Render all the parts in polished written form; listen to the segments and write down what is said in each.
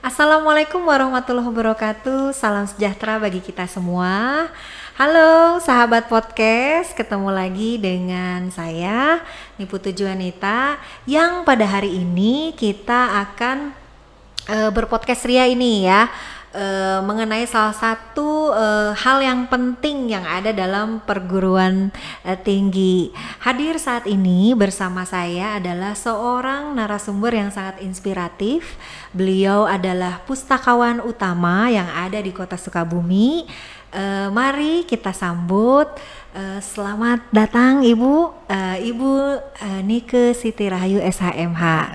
Assalamualaikum warahmatullahi wabarakatuh. Salam sejahtera bagi kita semua. Halo sahabat podcast, ketemu lagi dengan saya Niputu Juanita yang pada hari ini kita akan berpodcast ria ini ya. Mengenai salah satu hal yang penting yang ada dalam perguruan tinggi. Hadir saat ini bersama saya adalah seorang narasumber yang sangat inspiratif. Beliau adalah pustakawan utama yang ada di Kota Sukabumi. Mari kita sambut. Selamat datang Ibu Nike Siti Rahayu SHMH.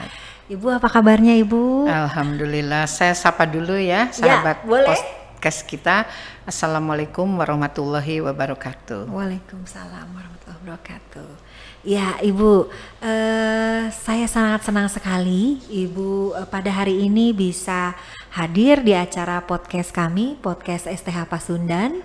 Ibu, apa kabarnya Ibu? Alhamdulillah, saya sapa dulu ya sahabat podcast kita. Assalamualaikum warahmatullahi wabarakatuh. Waalaikumsalam warahmatullahi wabarakatuh. Ya Ibu, saya sangat senang sekali Ibu pada hari ini bisa hadir di acara podcast kami, podcast STH Pasundan,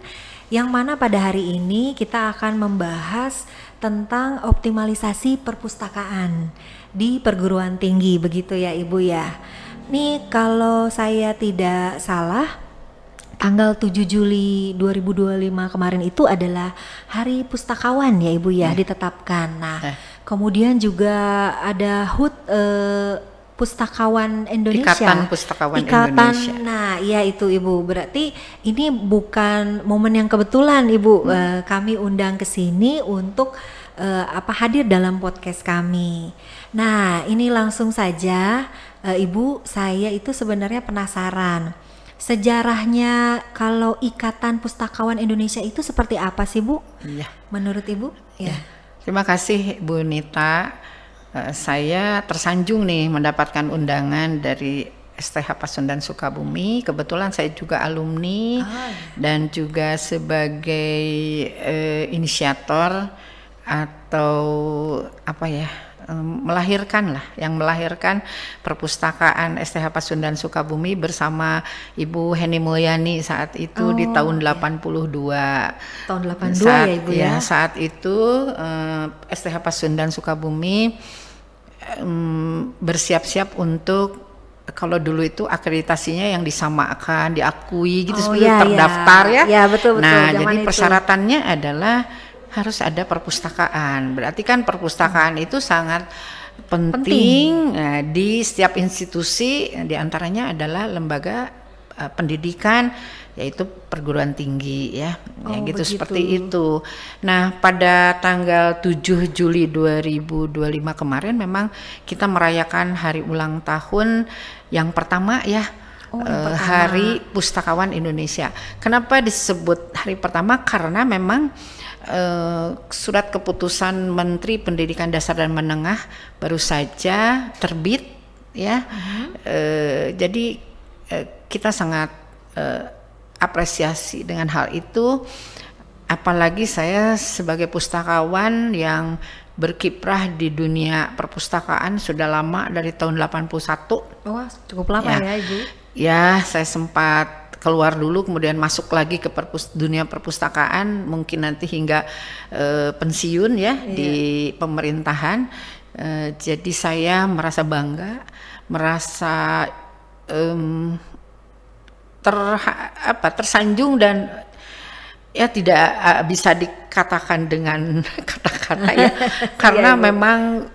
yang mana pada hari ini kita akan membahas tentang optimalisasi perpustakaan di perguruan tinggi, begitu ya Ibu ya. Nih kalau saya tidak salah, tanggal 7 Juli 2025 kemarin itu adalah Hari Pustakawan ya Ibu ya, ditetapkan. Nah, kemudian juga ada HUT Pustakawan Indonesia. Ikatan Pustakawan Indonesia. Nah, iya itu Ibu. Berarti ini bukan momen yang kebetulan Ibu. Kami undang ke sini untuk hadir dalam podcast kami. Nah, ini langsung saja Ibu, saya itu sebenarnya penasaran. Sejarahnya kalau Ikatan Pustakawan Indonesia itu seperti apa sih Bu? Iya. Menurut Ibu? Ya. Terima kasih Bu Nita. Saya tersanjung nih mendapatkan undangan dari STH Pasundan Sukabumi. Kebetulan saya juga alumni dan juga sebagai inisiator atau melahirkan perpustakaan STH Pasundan Sukabumi bersama Ibu Heni Mulyani saat itu di tahun 82. Tahun 82 ya Ibu ya. Saat itu STH Pasundan Sukabumi bersiap-siap untuk, kalau dulu itu akreditasinya yang disamakan, diakui gitu, terdaftar ya. Ya betul. Nah, jadi persyaratannya adalah harus ada perpustakaan. Berarti kan perpustakaan itu sangat penting. Nah, di setiap institusi, diantaranya adalah lembaga pendidikan, yaitu perguruan tinggi ya. Begitu. Seperti itu. Nah, pada tanggal 7 Juli 2025 kemarin memang kita merayakan hari ulang tahun yang pertama ya. Hari Pustakawan Indonesia. Kenapa disebut hari pertama? Karena memang surat keputusan Menteri Pendidikan Dasar dan Menengah baru saja terbit ya. Jadi kita sangat apresiasi dengan hal itu, apalagi saya sebagai pustakawan yang berkiprah di dunia perpustakaan sudah lama, dari tahun 81. Wah, cukup lama ya Ibu. Ya, saya sempat keluar dulu, kemudian masuk lagi ke dunia perpustakaan, mungkin nanti hingga pensiun ya di pemerintahan. Jadi saya merasa bangga, merasa tersanjung dan ya tidak bisa dikatakan dengan kata-kata ya, karena memang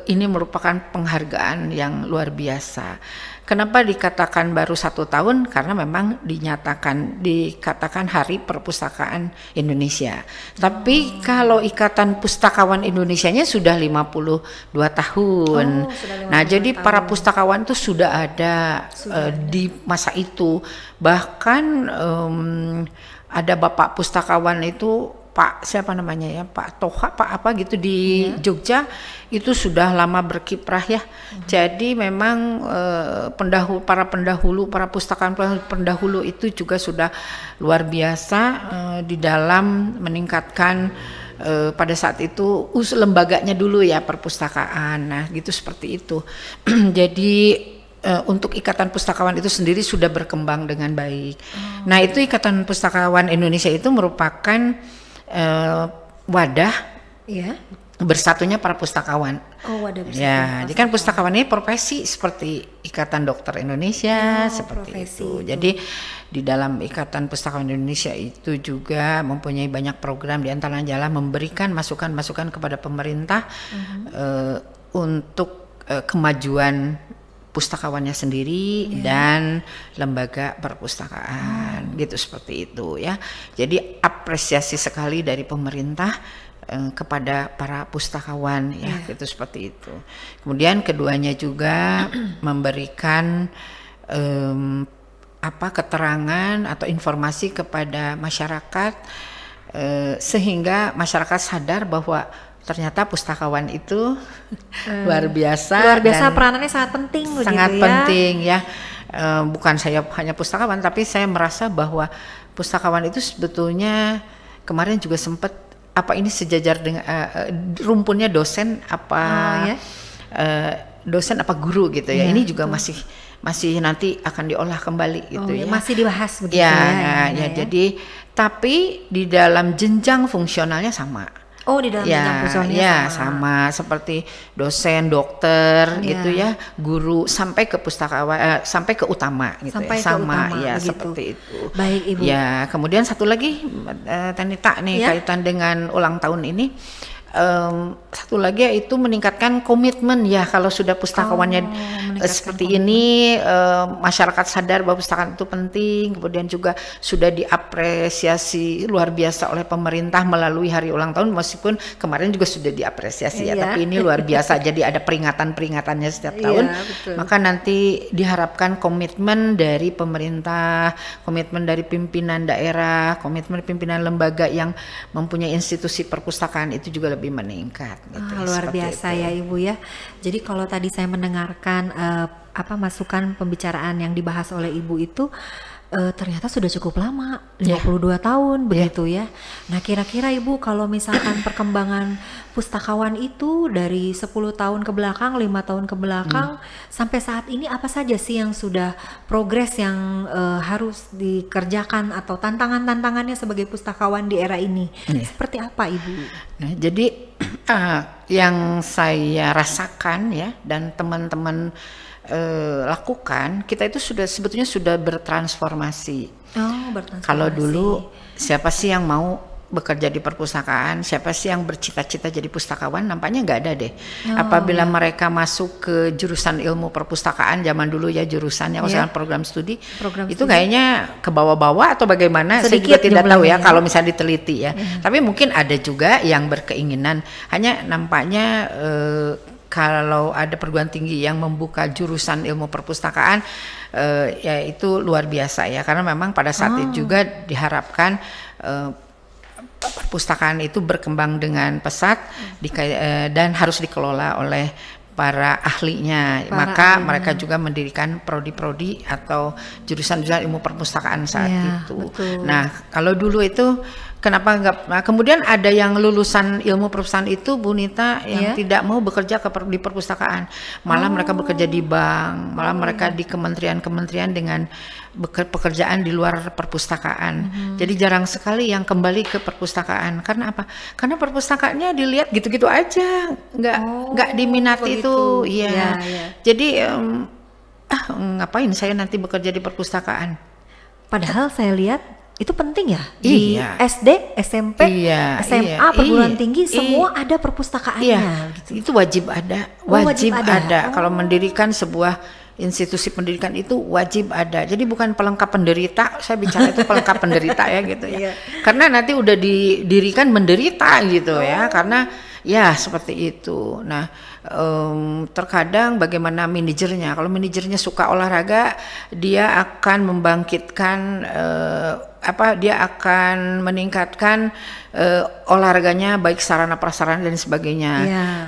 ini merupakan penghargaan yang luar biasa. Kenapa dikatakan baru 1 tahun? Karena memang dikatakan Hari Perpustakaan Indonesia. Tapi kalau Ikatan Pustakawan Indonesianya sudah 52 tahun. Nah, jadi para pustakawan itu sudah ada di masa itu. Bahkan ada Bapak Pustakawan itu Pak siapa namanya ya, Pak Toha, Pak apa gitu di Jogja, itu sudah lama berkiprah ya. Jadi memang para pustakaan pendahulu itu juga sudah luar biasa di dalam meningkatkan pada saat itu lembaganya dulu ya, perpustakaan. Nah, gitu seperti itu. Jadi untuk Ikatan Pustakawan itu sendiri sudah berkembang dengan baik. Nah, itu Ikatan Pustakawan Indonesia itu merupakan wadah bersatunya para pustakawan. Oh, wadah bersatu. Ya, jadi kan pustakawan ini profesi seperti Ikatan Dokter Indonesia seperti profesi itu. itu. Jadi di dalam Ikatan Pustakawan Indonesia itu juga mempunyai banyak program, di antaranya adalah memberikan masukan-masukan kepada pemerintah untuk kemajuan pustakawannya sendiri dan lembaga perpustakaan gitu, seperti itu ya. Jadi apresiasi sekali dari pemerintah kepada para pustakawan ya, gitu, seperti itu. Kemudian keduanya juga memberikan keterangan atau informasi kepada masyarakat sehingga masyarakat sadar bahwa ternyata pustakawan itu luar biasa dan peranannya sangat penting sangat begitu ya. penting ya. Bukan saya hanya pustakawan, tapi saya merasa bahwa pustakawan itu sebetulnya kemarin juga sempat ini sejajar dengan rumpunnya dosen dosen apa guru gitu ya. Ini juga masih nanti akan diolah kembali gitu ya. Masih dibahas begitu ya. Jadi tapi di dalam jenjang fungsionalnya sama. Oh, di dalam jenjang fungsionalnya sama seperti dosen, dokter gitu ya, guru sampai ke pustakawan, sampai ke utama gitu sampai ya. Sama ke utama, ya begitu. seperti itu. Baik, Ibu. Ya, kemudian satu lagi Tanita nih kaitan dengan ulang tahun ini. Satu lagi yaitu meningkatkan komitmen ya, kalau sudah pustakawannya seperti ini, masyarakat sadar bahwa pustakaan itu penting, kemudian juga sudah diapresiasi luar biasa oleh pemerintah melalui hari ulang tahun, meskipun kemarin juga sudah diapresiasi ya, tapi ini luar biasa. Jadi ada peringatan-peringatannya setiap tahun. Maka nanti diharapkan komitmen dari pemerintah, komitmen dari pimpinan daerah, komitmen pimpinan lembaga yang mempunyai institusi perpustakaan itu juga lebih meningkat gitu, luar biasa itu. ya Ibu ya. Jadi kalau tadi saya mendengarkan masukan pembicaraan yang dibahas oleh Ibu itu ternyata sudah cukup lama, 52 tahun begitu ya. Nah, kira-kira Ibu kalau misalkan perkembangan pustakawan itu dari 10 tahun ke belakang, 5 tahun ke belakang sampai saat ini, apa saja sih yang sudah progres yang harus dikerjakan atau tantangan-tantangannya sebagai pustakawan di era ini? Seperti apa Ibu? Nah, jadi yang saya rasakan ya dan teman-teman lakukan, kita itu sebetulnya sudah bertransformasi. Bertransformasi. Kalau dulu siapa sih yang mau bekerja di perpustakaan, siapa sih yang bercita-cita jadi pustakawan, nampaknya nggak ada deh. Apabila mereka masuk ke jurusan ilmu perpustakaan zaman dulu ya, jurusannya maksudnya program studi itu kayaknya ke bawah-bawah atau bagaimana, saya juga tidak tahu ya kalau misalnya diteliti ya. Tapi mungkin ada juga yang berkeinginan, hanya nampaknya kalau ada perguruan tinggi yang membuka jurusan ilmu perpustakaan, ya itu luar biasa ya, karena memang pada saat itu juga diharapkan perpustakaan itu berkembang dengan pesat dan harus dikelola oleh para ahlinya. Maka mereka juga mendirikan prodi-prodi atau jurusan-jurusan ilmu perpustakaan saat itu. Betul. Nah, kalau dulu itu kenapa enggak? Nah, kemudian ada yang lulusan ilmu perpustakaan itu, Bu Nita, yang tidak mau bekerja di perpustakaan, malah mereka bekerja di bank, malah mereka di kementerian-kementerian dengan pekerjaan di luar perpustakaan. Jadi jarang sekali yang kembali ke perpustakaan. Karena apa? Karena perpustakaannya dilihat gitu-gitu aja, nggak diminati itu. Iya. Jadi ngapain saya nanti bekerja di perpustakaan? Padahal saya lihat itu penting ya, di SD, SMP, SMA, perguruan tinggi semua ada perpustakaannya. Gitu. Itu wajib ada, wajib ada. Kalau mendirikan sebuah institusi pendidikan itu wajib ada. Jadi bukan pelengkap penderita, saya bicara itu pelengkap penderita ya gitu ya. Karena nanti udah didirikan menderita gitu ya, karena ya seperti itu. Nah, terkadang bagaimana manajernya, kalau manajernya suka olahraga, dia akan membangkitkan dia akan meningkatkan olahraganya, baik sarana prasarana dan sebagainya.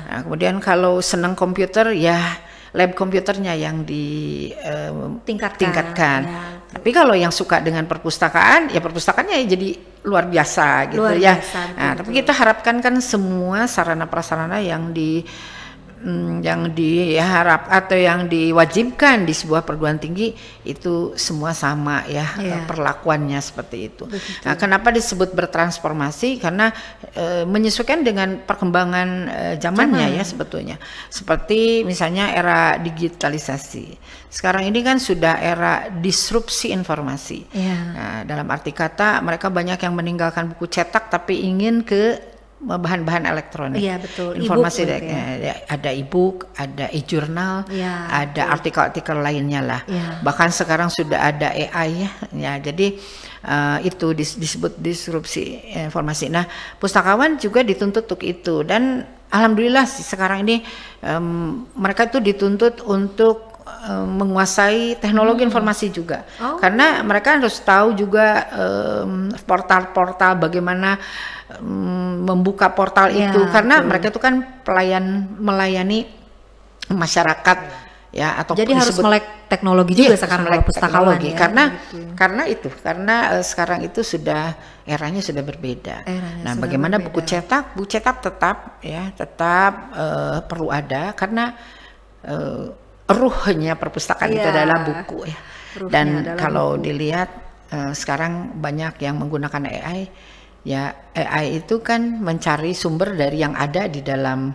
Nah, kemudian kalau senang komputer ya lab komputernya yang ditingkatkan. Tapi kalau yang suka dengan perpustakaan, ya perpustakaannya jadi luar biasa gitu ya. Nah, tapi kita harapkan kan semua sarana prasarana yang yang diharap atau yang diwajibkan di sebuah perguruan tinggi itu semua sama ya, perlakuannya seperti itu. Begitu. Nah, kenapa disebut bertransformasi? Karena menyesuaikan dengan perkembangan zamannya ya sebetulnya. Seperti misalnya era digitalisasi. Sekarang ini kan sudah era disrupsi informasi. Nah, dalam arti kata mereka banyak yang meninggalkan buku cetak tapi ingin ke bahan-bahan elektronik. Iya betul. Informasi ada e-book, ada e-journal, ada artikel-artikel lainnya lah. Bahkan sekarang sudah ada AI ya. Jadi itu disebut disrupsi informasi. Nah, pustakawan juga dituntut untuk itu, dan alhamdulillah sekarang ini mereka itu dituntut untuk menguasai teknologi informasi juga, karena mereka harus tahu juga portal-portal bagaimana membuka portal itu, karena mereka itu kan melayani masyarakat ya, atau jadi harus melek teknologi juga sekarang kalau pustakawan ya, karena sekarang itu sudah eranya sudah berbeda. Nah, bagaimana buku cetak tetap perlu ada, karena ruhnya perpustakaan itu adalah buku ya. Dan kalau dilihat sekarang banyak yang menggunakan AI. Ya, AI itu kan mencari sumber dari yang ada di dalam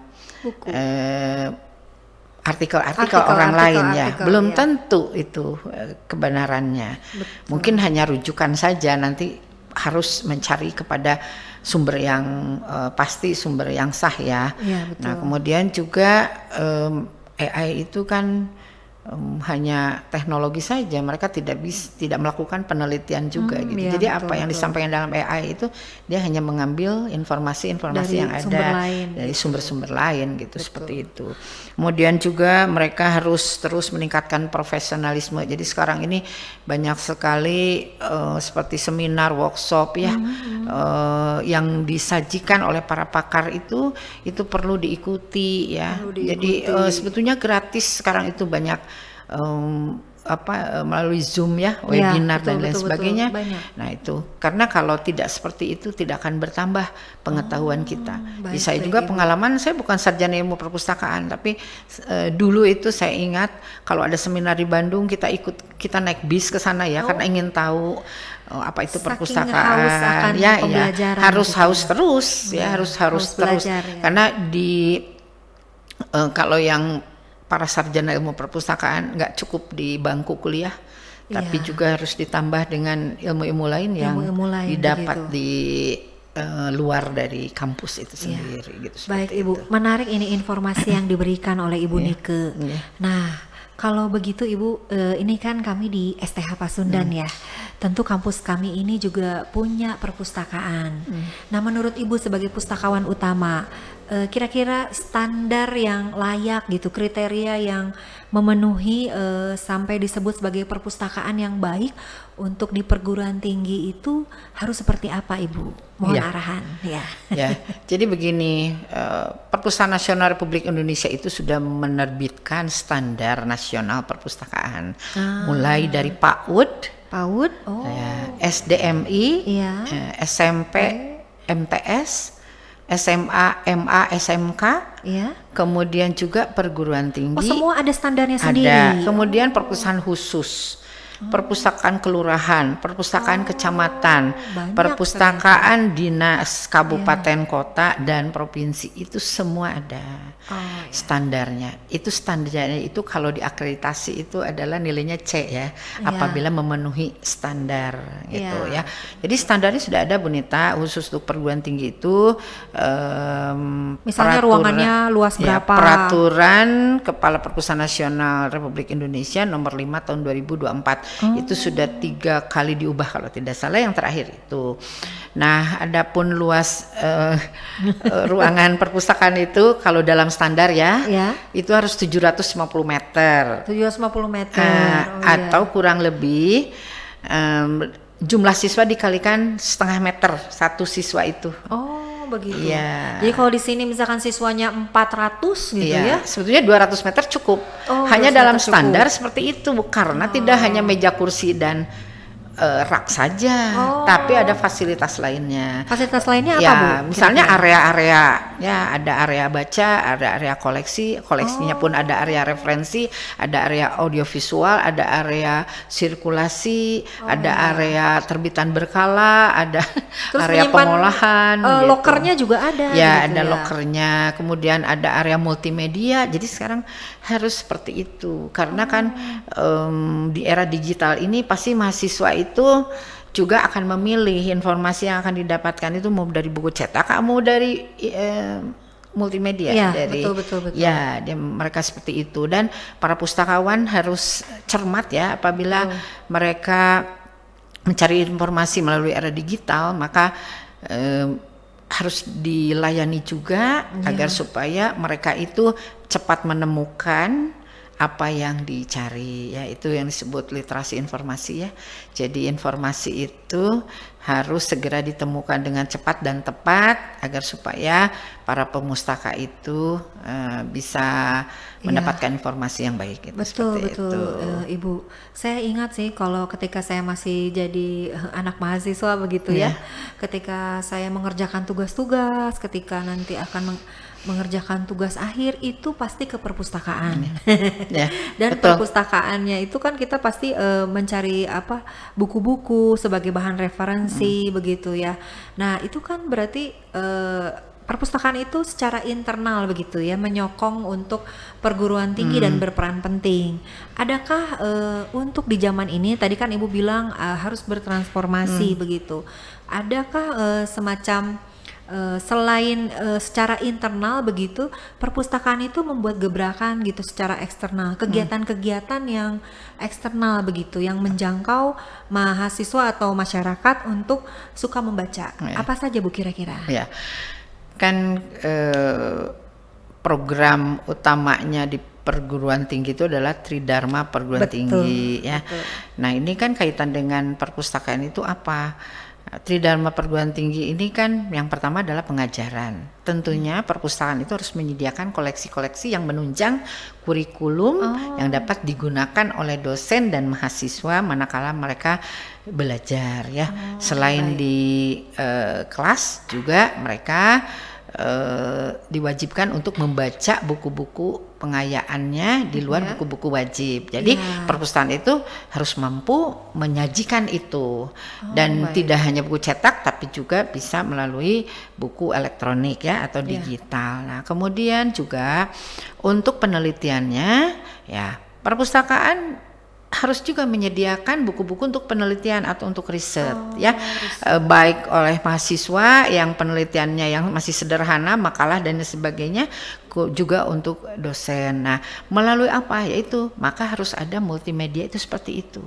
artikel-artikel orang lain ya. Belum tentu itu kebenarannya. Betul. Mungkin hanya rujukan saja, nanti harus mencari kepada sumber yang pasti, sumber yang sah ya. Nah, kemudian juga AI itu kan hanya teknologi saja, mereka tidak melakukan penelitian juga gitu. Jadi apa yang disampaikan dalam AI itu dia hanya mengambil informasi-informasi yang ada dari sumber-sumber lain gitu. Seperti itu. Kemudian juga mereka harus terus meningkatkan profesionalisme. Jadi sekarang ini banyak sekali seperti seminar, workshop ya, yang disajikan oleh para pakar itu perlu diikuti ya. Jadi sebetulnya gratis sekarang itu banyak melalui Zoom ya, webinar dan lain sebagainya. Nah, itu karena kalau tidak seperti itu tidak akan bertambah pengetahuan kita. Saya juga pengalaman, saya bukan sarjana ilmu perpustakaan, tapi dulu itu saya ingat kalau ada seminar di Bandung kita naik bis ke sana ya, karena ingin tahu apa itu perpustakaan. Harus terus karena kalau yang para sarjana ilmu perpustakaan nggak cukup di bangku kuliah, tapi juga harus ditambah dengan ilmu-ilmu lain yang didapat di luar dari kampus itu sendiri. Gitu, baik Ibu, menarik ini informasi yang diberikan oleh Ibu Nike. Nah, kalau begitu Ibu, ini kan kami di STH Pasundan ya. Tentu kampus kami ini juga punya perpustakaan. Nah, menurut Ibu sebagai pustakawan utama, kira-kira standar yang layak gitu, kriteria yang memenuhi sampai disebut sebagai perpustakaan yang baik untuk di perguruan tinggi itu harus seperti apa Ibu? Mohon arahan ya. Jadi begini, Perpustakaan Nasional Republik Indonesia itu sudah menerbitkan standar nasional perpustakaan, mulai dari PAUD, SDMI, SMP, MTS, SMA, MA, SMK, kemudian juga perguruan tinggi. Semua ada standarnya sendiri. Ada. Kemudian perpustakaan khusus, perpustakaan kelurahan, perpustakaan kecamatan, perpustakaan dinas kabupaten kota dan provinsi, itu semua ada standarnya. Itu standarnya itu kalau diakreditasi itu adalah nilainya C ya, apabila memenuhi standar gitu ya. Jadi standarnya sudah ada Bu Nita, khusus untuk perguruan tinggi itu misalnya ruangannya luas berapa? Peraturan Kepala Perpustakaan Nasional Republik Indonesia nomor 5 tahun 2024. Itu sudah 3 kali diubah kalau tidak salah, yang terakhir itu. Nah, adapun luas ruangan perpustakaan itu kalau dalam standar itu harus 750 meter. 750 meter. Atau kurang lebih jumlah siswa dikalikan setengah meter satu siswa itu. Begitu. Jadi kalau di sini misalkan siswanya 400 gitu ya. Sebetulnya 200 meter cukup. Hanya dalam standar seperti itu, karena tidak hanya meja kursi dan rak saja, tapi ada fasilitas lainnya. Fasilitas lainnya apa Bu? Misalnya area-area Ya, ada area baca, ada area koleksinya pun ada area referensi, ada area audiovisual, ada area sirkulasi, ada area terbitan berkala, ada Terus area menyimpan, pengolahan. Gitu. Lokernya juga ada. Ya, gitu ada ya. lokernya, kemudian ada area multimedia. Jadi sekarang harus seperti itu, karena kan di era digital ini pasti mahasiswa itu juga akan memilih informasi yang akan didapatkan itu mau dari buku cetak, mau dari multimedia, Ya, dari betul. ya mereka seperti itu. Dan para pustakawan harus cermat ya apabila mereka mencari informasi melalui era digital, maka harus dilayani juga agar supaya mereka itu cepat menemukan apa yang dicari, ya itu yang disebut literasi informasi ya. Jadi informasi itu harus segera ditemukan dengan cepat dan tepat agar supaya para pemustaka itu bisa mendapatkan informasi yang baik. Itu Betul itu. Ibu. Saya ingat sih kalau ketika saya masih jadi anak mahasiswa begitu ya, ketika saya mengerjakan tugas-tugas, ketika nanti akan mengerjakan tugas akhir itu pasti ke perpustakaan. Dan betul. Perpustakaannya itu kan kita pasti mencari apa buku-buku sebagai bahan referensi begitu ya. Nah, itu kan berarti perpustakaan itu secara internal begitu ya, menyokong untuk perguruan tinggi dan berperan penting. Adakah untuk di zaman ini, tadi kan Ibu bilang harus bertransformasi begitu. Adakah semacam selain secara internal begitu, perpustakaan itu membuat gebrakan gitu secara eksternal, kegiatan-kegiatan yang eksternal begitu, yang menjangkau mahasiswa atau masyarakat untuk suka membaca. Apa saja Bu kira-kira? Ya, kan program utamanya di perguruan tinggi itu adalah Tridharma perguruan tinggi ya. Nah ini kan kaitan dengan perpustakaan itu apa? Tridharma perguruan tinggi ini kan yang pertama adalah pengajaran. Tentunya perpustakaan itu harus menyediakan koleksi-koleksi yang menunjang kurikulum yang dapat digunakan oleh dosen dan mahasiswa manakala mereka belajar ya. Selain di kelas juga mereka diwajibkan untuk membaca buku-buku pengayaannya di luar buku-buku wajib. Jadi perpustakaan itu harus mampu menyajikan itu dan tidak hanya buku cetak tapi juga bisa melalui buku elektronik ya atau digital. Nah, kemudian juga untuk penelitiannya ya perpustakaan harus juga menyediakan buku-buku untuk penelitian atau untuk riset baik oleh mahasiswa yang penelitiannya yang masih sederhana, makalah dan sebagainya, juga untuk dosen. Nah, melalui apa? Yaitu maka harus ada multimedia itu seperti itu.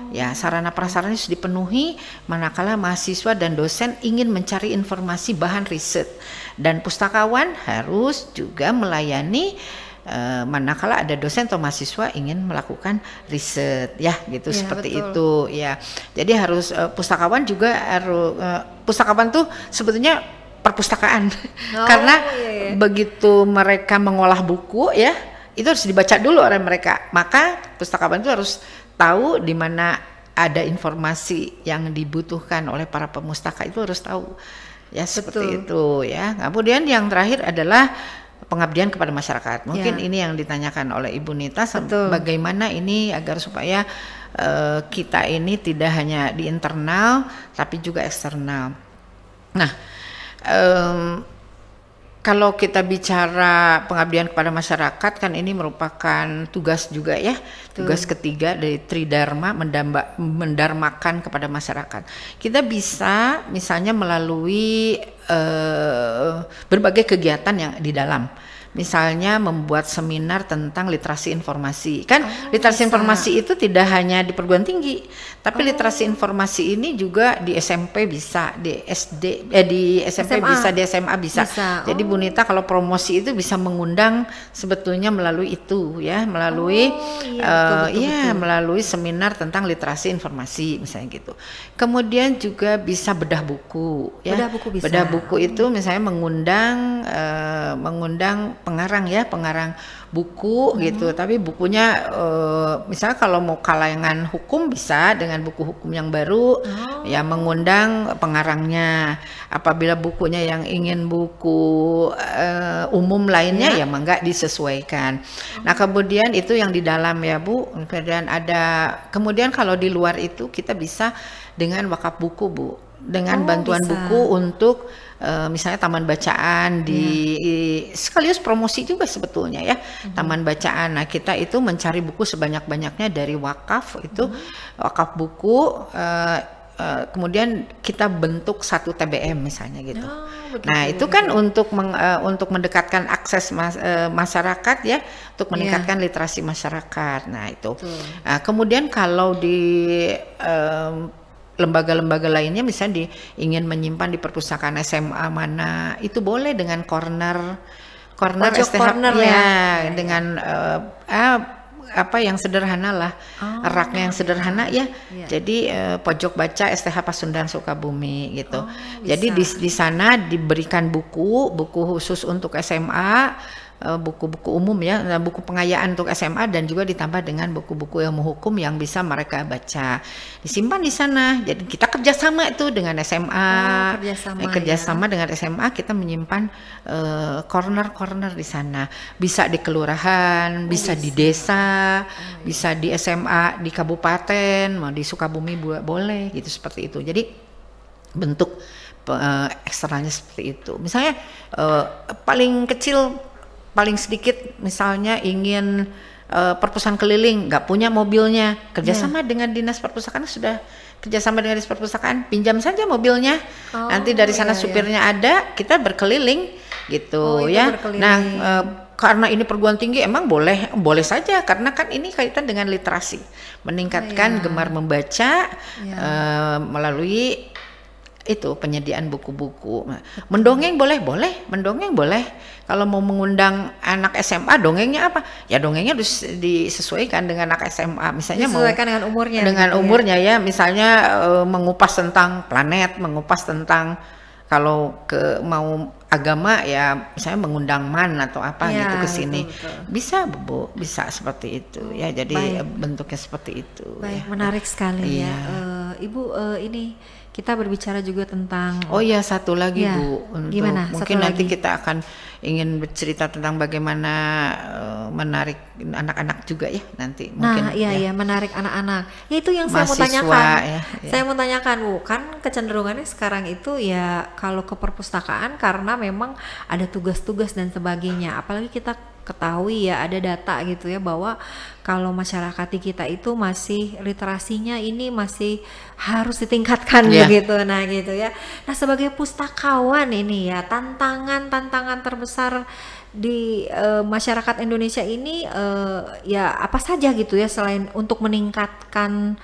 Ya, sarana prasarana harus dipenuhi manakala mahasiswa dan dosen ingin mencari informasi bahan riset, dan pustakawan harus juga melayani manakala ada dosen atau mahasiswa ingin melakukan riset ya gitu seperti itu ya. Jadi harus pustakawan juga harus pustakawan tuh sebetulnya perpustakaan karena begitu mereka mengolah buku ya itu harus dibaca dulu oleh mereka, maka pustakawan itu harus tahu di mana ada informasi yang dibutuhkan oleh para pemustaka, itu harus tahu ya seperti itu ya. Kemudian yang terakhir adalah pengabdian kepada masyarakat. Mungkin ini yang ditanyakan oleh Ibu Nita, bagaimana ini agar supaya kita ini tidak hanya di internal tapi juga eksternal. Nah, kalau kita bicara pengabdian kepada masyarakat kan ini merupakan tugas juga ya, tugas ketiga dari Tridharma, mendarmakan kepada masyarakat. Kita bisa misalnya melalui berbagai kegiatan yang di dalam. Misalnya membuat seminar tentang literasi informasi. Kan literasi informasi itu tidak hanya di perguruan tinggi, tapi literasi informasi ini juga di SMP bisa, di SD di SMP SMA. Bisa, di SMA bisa. Jadi Bu Nita kalau promosi itu bisa mengundang sebetulnya melalui itu ya, melalui betul. Melalui seminar tentang literasi informasi misalnya gitu. Kemudian juga bisa bedah buku ya. Bedah buku itu misalnya mengundang pengarang ya, pengarang buku gitu. Tapi bukunya misalnya kalau mau kalangan hukum bisa dengan buku hukum yang baru ya mengundang pengarangnya. Apabila bukunya yang ingin buku umum lainnya ya mangga disesuaikan. Nah, kemudian itu yang di dalam ya Bu. Kemudian kalau di luar itu kita bisa dengan wakaf buku Bu. Dengan bantuan buku untuk misalnya taman bacaan sekaligus promosi juga sebetulnya ya, taman bacaan. Nah, kita itu mencari buku sebanyak-banyaknya dari wakaf itu, wakaf buku, kemudian kita bentuk satu TBM misalnya gitu. Nah, itu kan untuk mendekatkan akses masyarakat ya, untuk meningkatkan literasi masyarakat. Nah, itu. Kemudian kalau di lembaga-lembaga lainnya misalnya ingin menyimpan di perpustakaan SMA mana, itu boleh dengan corner STH ya, dengan apa yang sederhana lah, raknya yang sederhana ya. Jadi pojok baca STH Pasundan Sukabumi gitu. Jadi di sana diberikan buku khusus untuk SMA, buku-buku umum ya, buku pengayaan untuk SMA, dan juga ditambah dengan buku-buku ilmu hukum yang bisa mereka baca, disimpan di sana. Jadi kita kerjasama itu dengan SMA, kerjasama dengan SMA, kita menyimpan corner-corner di sana. Bisa di kelurahan, bisa di desa, bisa di SMA, di kabupaten, mau di Sukabumi boleh gitu, seperti itu. Jadi bentuk eksternalnya seperti itu. Misalnya paling kecil, paling sedikit misalnya ingin perpustakaan keliling, nggak punya mobilnya, kerjasama dengan dinas perpustakaan, sudah kerjasama dengan dinas perpustakaan, pinjam saja mobilnya, nanti dari sana supirnya ada, kita berkeliling gitu ya. Berkeliling. Nah, karena ini perguruan tinggi emang boleh saja, karena kan ini kaitan dengan literasi, meningkatkan gemar membaca melalui itu penyediaan buku-buku. Mendongeng boleh, mendongeng boleh. Kalau mau mengundang anak SMA, dongengnya apa? Ya dongengnya disesuaikan dengan anak SMA. Misalnya disesuaikan dengan umurnya. Dengan umurnya ya. Misalnya mengupas tentang planet, mengupas tentang, kalau mau agama ya misalnya mengundang MAN atau apa gitu ke sini. Bisa Bu, bisa seperti itu ya. Jadi bentuknya seperti itu. Baik, menarik sekali ya. Ibu ini kita berbicara juga tentang satu lagi Bu, gimana? Mungkin nanti kita akan ingin bercerita tentang bagaimana menarik anak-anak juga ya nanti. Mungkin menarik anak-anak. Ya, itu yang saya mau tanyakan. Saya mau tanyakan Bu, kan kecenderungannya sekarang itu ya kalau ke perpustakaan karena memang ada tugas-tugas dan sebagainya. Apalagi kita ketahui ya, ada data gitu ya, bahwa kalau masyarakat di kita itu masih literasinya ini masih harus ditingkatkan begitu. Nah gitu ya. Nah, sebagai pustakawan ini ya, tantangan terbesar di masyarakat Indonesia ini ya apa saja gitu ya, selain untuk meningkatkan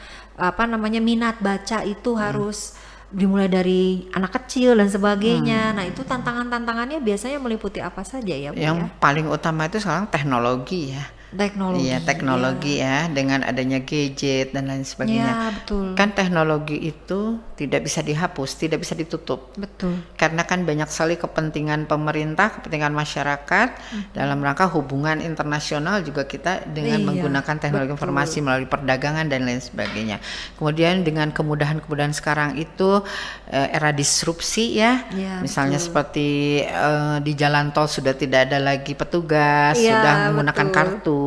minat baca itu harus dimulai dari anak kecil dan sebagainya. Nah, itu tantangannya biasanya meliputi apa saja ya Bu? Yang paling utama itu sekarang teknologi ya. Teknologi ya, dengan adanya gadget dan lain sebagainya. Ya, betul. Kan teknologi itu tidak bisa dihapus, tidak bisa ditutup. Betul. Karena kan banyak sekali kepentingan pemerintah, kepentingan masyarakat dalam rangka hubungan internasional juga, kita dengan menggunakan teknologi informasi melalui perdagangan dan lain sebagainya. Kemudian dengan kemudahan sekarang itu era disrupsi ya. Misalnya seperti di jalan tol sudah tidak ada lagi petugas, sudah menggunakan kartu.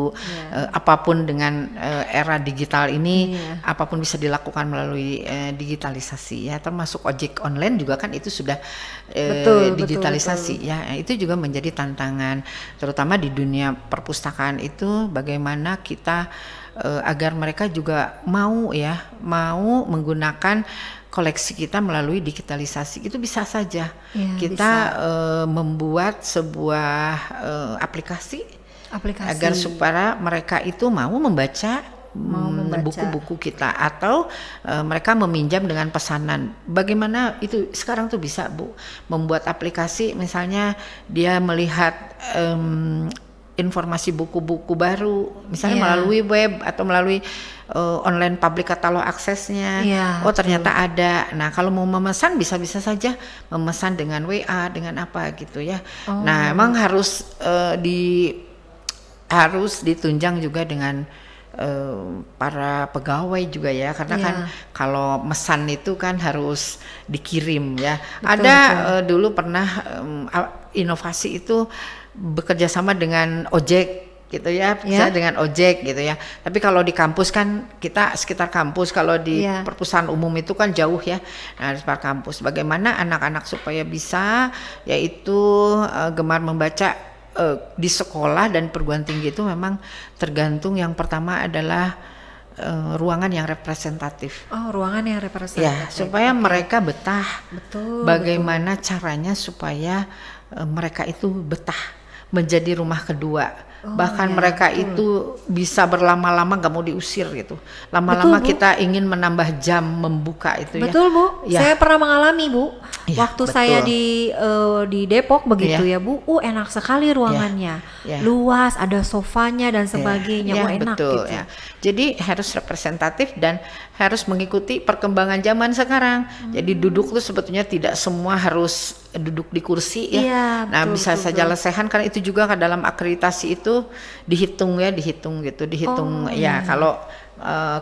Apapun dengan era digital ini, apapun bisa dilakukan melalui digitalisasi ya, termasuk ojek online juga kan itu sudah digitalisasi. Betul. Ya, itu juga menjadi tantangan, terutama di dunia perpustakaan itu, bagaimana kita agar mereka juga mau menggunakan koleksi kita melalui digitalisasi. Itu bisa saja kita membuat sebuah aplikasi agar supaya mereka itu mau membaca buku-buku kita, atau mereka meminjam dengan pesanan. Bagaimana itu sekarang tuh bisa Bu, membuat aplikasi, misalnya dia melihat informasi buku-buku baru, misalnya melalui web atau melalui online public catalog aksesnya. Oh ternyata ada. Nah kalau mau memesan bisa-bisa saja memesan dengan WA, dengan apa gitu ya. Nah emang harus ditunjang juga dengan para pegawai juga ya, karena kan kalau mesan itu kan harus dikirim ya. Ada dulu pernah inovasi itu bekerja sama dengan ojek gitu ya, bisa dengan ojek gitu ya. Tapi kalau di kampus kan kita sekitar kampus, kalau di perpustakaan umum itu kan jauh ya. Nah di sekitar kampus, bagaimana anak-anak supaya bisa yaitu gemar membaca di sekolah dan perguruan tinggi itu memang tergantung. Yang pertama adalah ruangan yang representatif. Ruangan yang representatif. Ya, supaya mereka betah. Bagaimana caranya supaya mereka itu betah menjadi rumah kedua. Bahkan mereka itu bisa berlama-lama nggak mau diusir gitu. Lama-lama kita ingin menambah jam membuka itu ya. Betul Bu, saya pernah mengalami Bu. Waktu saya di Depok begitu ya Bu, enak sekali ruangannya, luas, ada sofanya dan sebagainya, enak gitu. Jadi harus representatif dan harus mengikuti perkembangan zaman sekarang. Jadi duduk tuh sebetulnya tidak semua harus duduk di kursi ya. Nah bisa saja lesehan, karena itu juga dalam akreditasi itu dihitung gitu. Kalau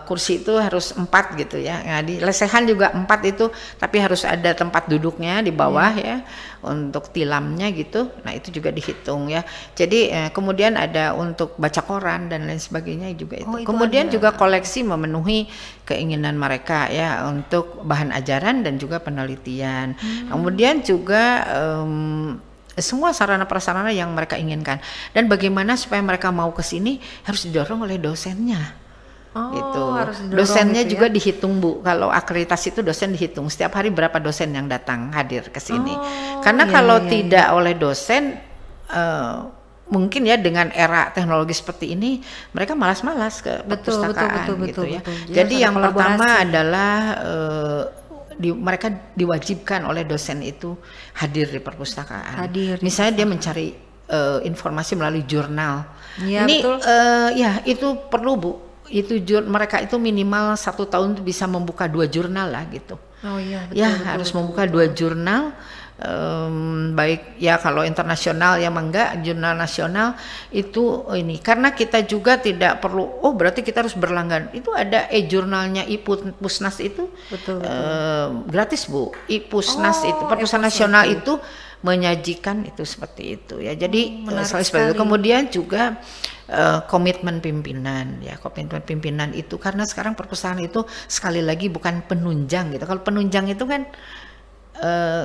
kursi itu harus 4 gitu ya. Nah, di lesehan juga 4 itu, tapi harus ada tempat duduknya di bawah ya untuk tilamnya gitu. Nah itu juga dihitung ya. Jadi kemudian ada untuk baca koran dan lain sebagainya juga itu. Kemudian juga koleksi memenuhi keinginan mereka ya untuk bahan ajaran dan juga penelitian. Kemudian juga semua sarana prasarana yang mereka inginkan, dan bagaimana supaya mereka mau ke sini harus didorong oleh dosennya. Dosennya juga dihitung Bu. Kalau akreditasi itu dosen dihitung setiap hari berapa dosen yang datang hadir ke sini. Karena kalau tidak oleh dosen, mungkin ya dengan era teknologi seperti ini mereka malas-malas ke perpustakaan gitu ya. Jadi yang pertama adalah mereka diwajibkan oleh dosen itu hadir di perpustakaan. Misalnya dia mencari informasi melalui jurnal. Itu perlu Bu. Mereka itu minimal 1 tahun bisa membuka 2 jurnal lah gitu. Harus membuka 2 jurnal. Baik ya kalau internasional ya enggak, jurnal nasional itu ini, karena kita juga tidak perlu berarti kita harus berlangganan. Itu ada jurnalnya Ipusnas itu gratis Bu. Ipusnas itu perpustakaan nasional itu menyajikan itu seperti itu ya. Jadi seperti itu. Kemudian juga komitmen pimpinan ya, komitmen pimpinan itu, karena sekarang perpustakaan itu sekali lagi bukan penunjang gitu. Kalau penunjang itu kan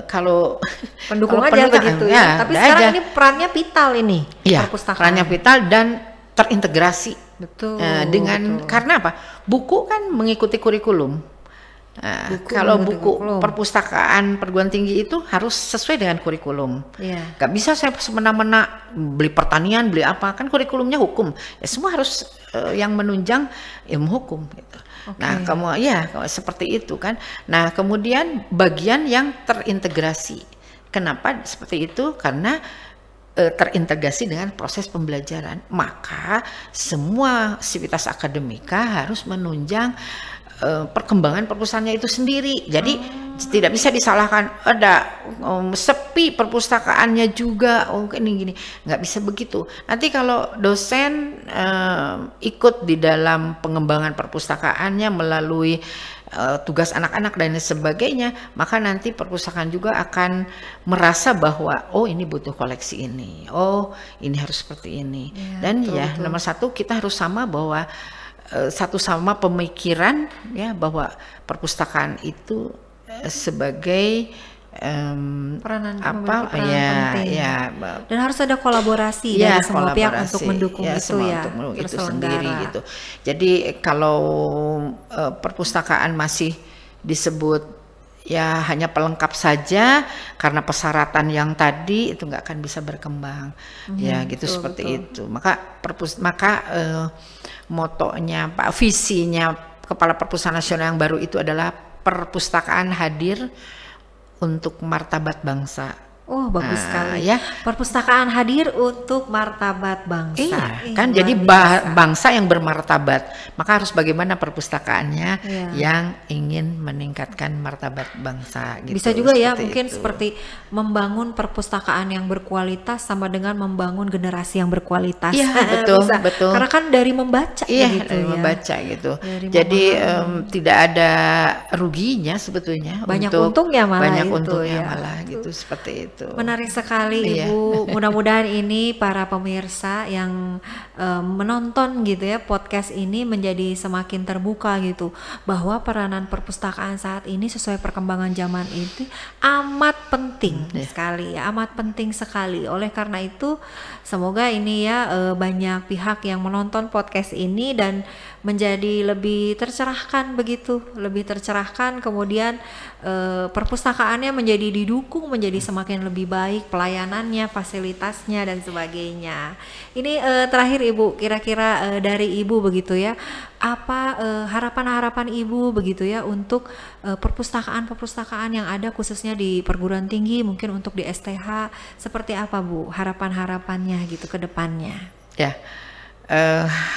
kalau pendukung aja begitu ya. Tapi sekarang ini perannya vital ini perpustakaan. Perannya vital dan terintegrasi. Karena apa? Buku kan mengikuti kurikulum. Kalau buku perpustakaan perguruan tinggi itu harus sesuai dengan kurikulum. Gak bisa saya semena-mena beli pertanian, beli apa, kan kurikulumnya hukum. Ya semua harus yang menunjang ilmu hukum gitu. Nah, seperti itu kan. Nah, kemudian bagian yang terintegrasi. Kenapa seperti itu? Karena terintegrasi dengan proses pembelajaran. Maka semua sivitas akademika harus menunjang perkembangan perpustakaannya itu sendiri. Jadi tidak bisa disalahkan ada sepi perpustakaannya juga gini, nggak bisa begitu. Nanti kalau dosen ikut di dalam pengembangan perpustakaannya melalui tugas anak-anak dan sebagainya, maka nanti perpustakaan juga akan merasa bahwa ini butuh koleksi ini, ini harus seperti ini. Dan betul. Nomor 1 kita harus sama bahwa satu sama pemikiran ya, bahwa perpustakaan itu sebagai peranan penting. Dan harus ada kolaborasi dari semua pihak untuk mendukung itu sendiri gitu. Jadi kalau perpustakaan masih disebut hanya pelengkap saja karena persyaratan yang tadi, itu nggak akan bisa berkembang. Seperti itu. Maka motonya visinya Kepala Perpustakaan Nasional yang baru itu adalah perpustakaan hadir untuk martabat bangsa. Oh, bagus sekali. Ya. Perpustakaan hadir untuk martabat bangsa. Iya, kan jadi bangsa yang bermartabat. Maka harus bagaimana perpustakaannya yang ingin meningkatkan martabat bangsa gitu. Bisa juga ya mungkin seperti membangun perpustakaan yang berkualitas sama dengan membangun generasi yang berkualitas. Iya, betul, betul. Karena kan dari membaca gitu dari membaca gitu. Jadi tidak ada ruginya sebetulnya. Banyak untungnya malah banyak itu, untungnya malah gitu seperti itu. Menarik sekali Ibu. Mudah-mudahan ini para pemirsa yang menonton gitu ya podcast ini menjadi semakin terbuka gitu bahwa peranan perpustakaan saat ini sesuai perkembangan zaman itu amat penting sekali ya, amat penting sekali. Oleh karena itu semoga ini ya banyak pihak yang menonton podcast ini dan menjadi lebih tercerahkan begitu, lebih tercerahkan, kemudian perpustakaannya menjadi didukung menjadi semakin lebih baik, pelayanannya, fasilitasnya dan sebagainya. Ini terakhir Ibu, kira-kira dari Ibu begitu ya, apa harapan-harapan Ibu begitu ya untuk perpustakaan-perpustakaan yang ada khususnya di perguruan tinggi, mungkin untuk di STH, seperti apa Bu harapan-harapannya gitu ke depannya? Ya.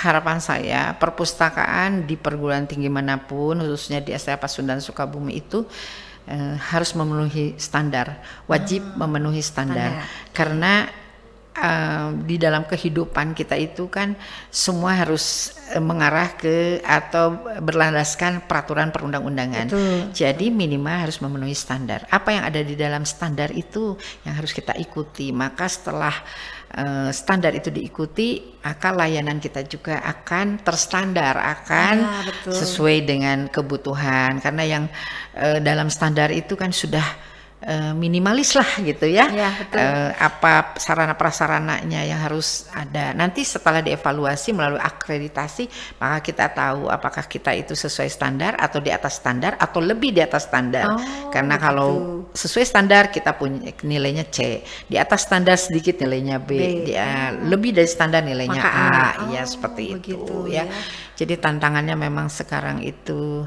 Harapan saya perpustakaan di perguruan tinggi manapun khususnya di STH Pasundan Sukabumi itu harus memenuhi standar, wajib memenuhi standar. Karena di dalam kehidupan kita itu kan semua harus mengarah ke atau berlandaskan peraturan perundang-undangan. Jadi minimal harus memenuhi standar. Apa yang ada di dalam standar itu yang harus kita ikuti. Maka setelah standar itu diikuti, maka layanan kita juga akan terstandar, akan sesuai dengan kebutuhan. Karena yang dalam standar itu kan sudah minimalis lah gitu ya, apa sarana prasarananya yang harus ada. Nanti setelah dievaluasi melalui akreditasi, maka kita tahu apakah kita itu sesuai standar atau di atas standar atau lebih di atas standar. Karena kalau sesuai standar kita punya nilainya C, di atas standar sedikit nilainya B, lebih dari standar nilainya A. Ya seperti itu ya. Jadi tantangannya memang sekarang itu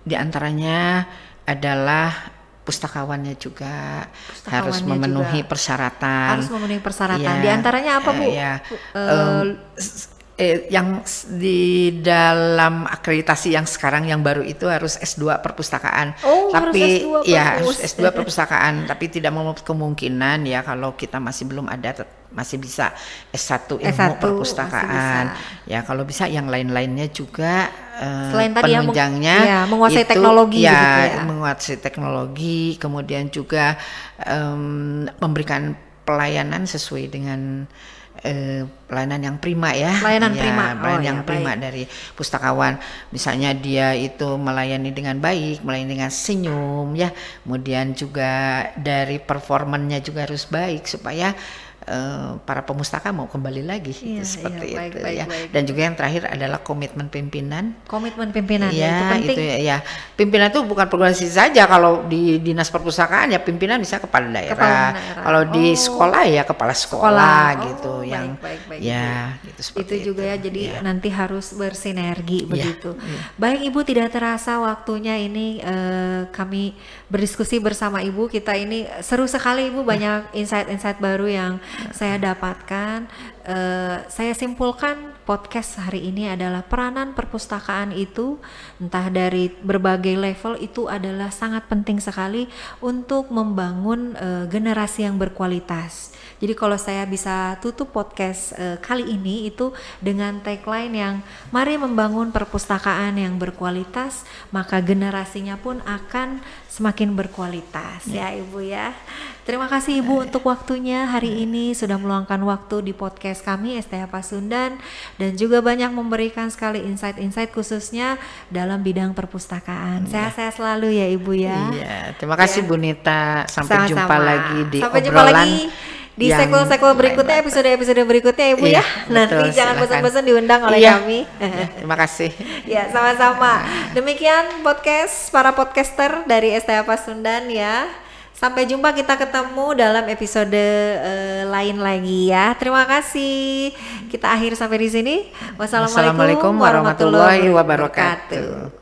diantaranya adalah pustakawannya juga harus memenuhi persyaratan. Harus memenuhi persyaratan. Di antaranya apa Bu? Yang di dalam akreditasi yang sekarang yang baru itu harus S2 perpustakaan. Tapi harus S2 perpustakaan, tapi tidak menutup kemungkinan ya kalau kita masih belum ada masih bisa S1 ilmu perpustakaan. Ya kalau bisa yang lain-lainnya juga selain tadi penunjangnya menguasai itu, teknologi menguasai teknologi, kemudian juga memberikan pelayanan sesuai dengan pelayanan yang prima ya, pelayanan prima dari pustakawan. Misalnya dia itu melayani dengan baik, melayani dengan senyum ya, kemudian juga dari performannya juga harus baik supaya para pemustaka mau kembali lagi seperti itu ya. Dan juga yang terakhir adalah komitmen pimpinan. Komitmen pimpinan ya, itu penting. Itu ya. Pimpinan itu bukan perguruan tinggi saja. Kalau di dinas perpustakaan ya pimpinan bisa kepala daerah. Kalau di sekolah ya kepala sekolah gitu yang ya gitu seperti itu juga ya. Jadi nanti harus bersinergi begitu. Baik Ibu, tidak terasa waktunya ini kami berdiskusi bersama Ibu. Kita ini seru sekali Ibu, banyak insight-insight baru yang saya dapatkan. Saya simpulkan podcast hari ini adalah peranan perpustakaan itu entah dari berbagai level itu adalah sangat penting sekali untuk membangun generasi yang berkualitas. Jadi kalau saya bisa tutup podcast kali ini itu dengan tagline yang mari membangun perpustakaan yang berkualitas, maka generasinya pun akan semakin berkualitas ya Ibu ya. Terima kasih Ibu untuk waktunya hari ini, sudah meluangkan waktu di podcast kami STH Pasundan dan juga banyak memberikan sekali insight-insight khususnya dalam bidang perpustakaan. Sehat-sehat selalu ya Ibu ya. Terima kasih Bu Nita. Sampai jumpa lagi di Sampai obrolan jumpa lagi di sequel-sequel berikutnya, episode-episode berikutnya Ibu ya. Nanti jangan bosan-bosan diundang oleh kami. Terima kasih. Ya, sama-sama. Demikian podcast para podcaster dari STH Pasundan ya. Sampai jumpa, kita ketemu dalam episode lain lagi ya. Terima kasih. Kita akhir sampai di sini. Wassalamualaikum warahmatullahi wabarakatuh.